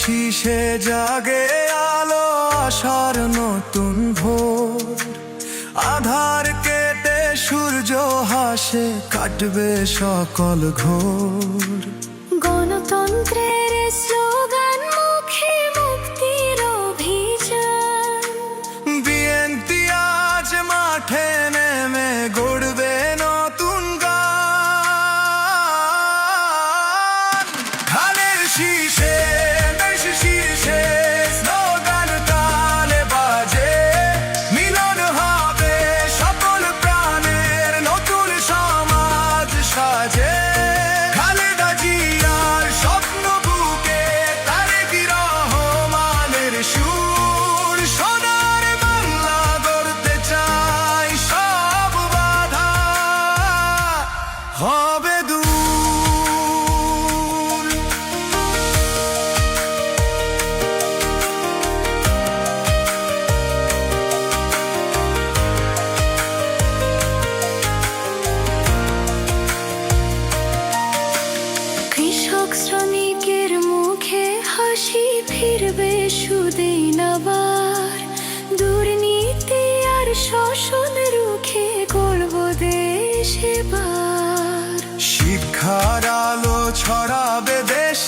শীষে জাগে আলো আশার নতুন ভোর। আধার কেটে সূর্য হাসে, কাটবে সকল ঘোর। গণতন্ত্রের স্লোগান মুখে, মুক্তির অভিযান। বিএনপি আজ মাঠে নেমে গড়বে নতুন গান। ধানের শীষে দেশ শীর্ষে স্লোগান তালে বাজে, মিলন হবে সকল প্রাণের, নতুন সমাজ সাজে। খালেদা জিয়ার স্বপ্ন বুকে, তারেক রহমানের সুর। সোনার বাংলা গড়তে চাই, সব বাধা হবে দূর। কৃষক শ্রমিকের মুখে হাসি, ফিরবে সুদিন আবার। দুর্নীতি আর শোষণ রুখে গড়ব দেশ এবার। শিক্ষার আলো ছড়াবে দেশে,